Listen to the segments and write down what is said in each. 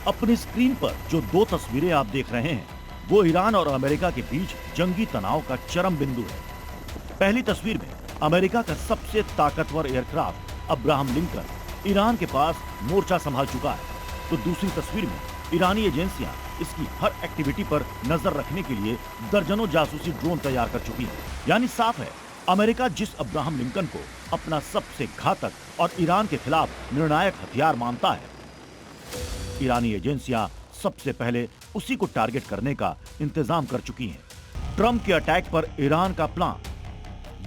अपनी स्क्रीन पर जो दो तस्वीरें आप देख रहे हैं वो ईरान और अमेरिका के बीच जंगी तनाव का चरम बिंदु है। पहली तस्वीर में अमेरिका का सबसे ताकतवर एयरक्राफ्ट अब्राहम लिंकन ईरान के पास मोर्चा संभाल चुका है, तो दूसरी तस्वीर में ईरानी एजेंसियां इसकी हर एक्टिविटी पर नजर रखने के लिए दर्जनों जासूसी ड्रोन तैयार कर चुकी हैं। यानी साफ है, अमेरिका जिस अब्राहम लिंकन को अपना सबसे घातक और ईरान के खिलाफ निर्णायक हथियार मानता है, ईरानी एजेंसियां सबसे पहले उसी को टारगेट करने का इंतजाम कर चुकी हैं। ट्रंप के अटैक पर ईरान का प्लान,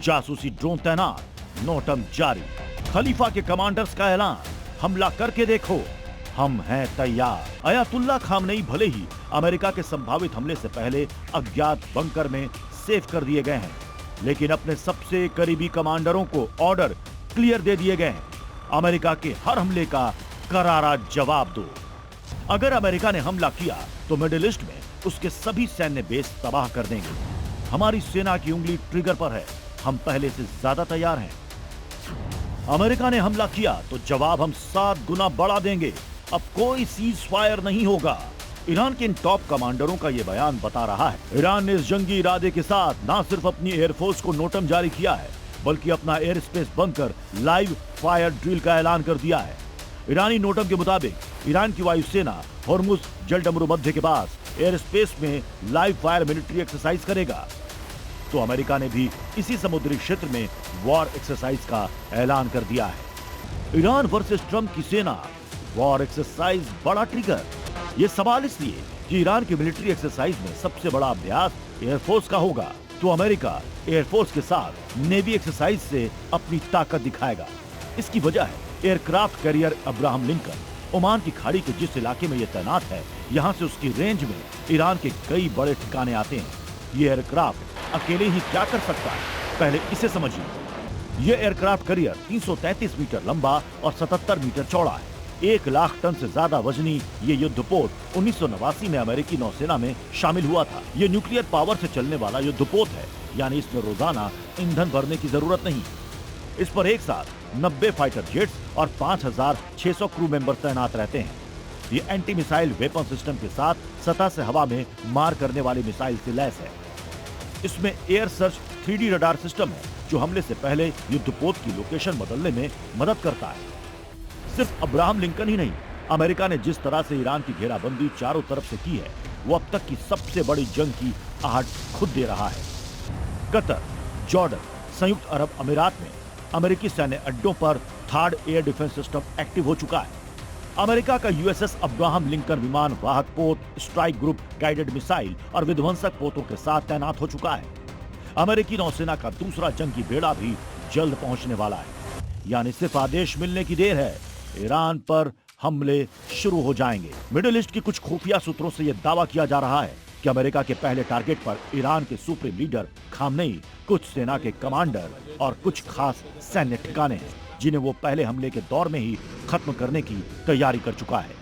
जासूसी ड्रोन तैनात, नोटम जारी, खलीफा के कमांडर्स का ऐलान, हमला करके देखो, हम हैं तैयार। अयातुल्ला खामनेई भले ही अमेरिका के संभावित हमले से पहले अज्ञात बंकर में सेफ कर दिए गए हैं, लेकिन अपने सबसे करीबी कमांडरों को ऑर्डर क्लियर दे दिए गए हैं, अमेरिका के हर हमले का करारा जवाब दो। अगर अमेरिका ने हमला किया तो मिडिल ईस्ट में उसके सभी सैन्य बेस तबाह कर देंगे। हमारी सेना की उंगली ट्रिगर पर है, हम पहले से ज्यादा तैयार हैं। अमेरिका ने हमला किया तो जवाब हम 7 गुना बढ़ा देंगे, अब कोई सीज फायर नहीं होगा। ईरान के इन टॉप कमांडरों का यह बयान बता रहा है, ईरान ने इस जंगी इरादे के साथ न सिर्फ अपनी एयरफोर्स को नोटम जारी किया है, बल्कि अपना एयर स्पेस बंद कर लाइव फायर ड्रिल का ऐलान कर दिया है। ईरानी नोटम के मुताबिक ईरान की वायुसेना होर्मुज जलडमरू मध्य के पास एयर स्पेस में लाइव फायर मिलिट्री एक्सरसाइज करेगा, तो अमेरिका ने भी इसी समुद्री क्षेत्र में वॉर एक्सरसाइज का ऐलान कर दिया है। ईरान वर्सेस ट्रंप की सेना, वॉर एक्सरसाइज बड़ा ट्रिगर। ये सवाल इसलिए कि ईरान की मिलिट्री एक्सरसाइज में सबसे बड़ा अभ्यास एयरफोर्स का होगा, तो अमेरिका एयरफोर्स के साथ नेवी एक्सरसाइज से अपनी ताकत दिखाएगा। इसकी वजह है aircraft carrier Abraham Lincoln Oman की खाड़ी के जिस इलाके में यह तैनात है, यहाँ से उसकी रेंज में ईरान के कई बड़े ठिकाने आते हैं। ये एयरक्राफ्ट अकेले ही क्या कर सकता है, पहले इसे समझिए। ये एयरक्राफ्ट कैरियर 333 मीटर लंबा और 77 मीटर चौड़ा है। 1 लाख टन से ज्यादा वजनी ये युद्धपोत 1989 में अमेरिकी नौसेना में शामिल हुआ था। ये न्यूक्लियर पावर से चलने वाला युद्धपोत है, यानी इसमें रोजाना ईंधन भरने की जरूरत नहीं। इस पर एक साथ 90 फाइटर जेट्स और 5600 क्रू मेंबर तैनात रहते हैं। ये एंटी मिसाइल वेपन सिस्टम के साथ सतह से हवा में मार करने वाली मिसाइल से लैस है। इसमें air search 3D radar system है, जो हमले से पहले युद्धपोत की लोकेशन बदलने में मदद करता है। सिर्फ अब्राहम लिंकन ही नहीं, अमेरिका ने जिस तरह से ईरान की घेराबंदी चारों तरफ से की है, वो अब तक की सबसे बड़ी जंग की आहट खुद दे रहा है। कतर, जॉर्डन, संयुक्त अरब अमीरात में अमेरिकी सैन्य अड्डों पर third air defence system active हो चुका है। अमेरिका का यूएसएस अब्राहम लिंकन विमान वाहक पोत, स्ट्राइक ग्रुप, गाइडेड मिसाइल और विध्वंसक पोतों के साथ तैनात हो चुका है। अमेरिकी नौसेना का दूसरा जंगी बेड़ा भी जल्द पहुंचने वाला है, यानी सिर्फ आदेश मिलने की देर है, ईरान पर हमले शुरू हो जाएंगे। मिडिल ईस्ट की कुछ खुफिया सूत्रों से यह दावा किया जा रहा है कि अमेरिका के पहले टारगेट पर ईरान के सुप्रीम लीडर खामनेई, कुछ सेना के कमांडर और कुछ खास सैन्य ठिकाने हैं, जिन्हें वो पहले हमले के दौर में ही खत्म करने की तैयारी कर चुका है।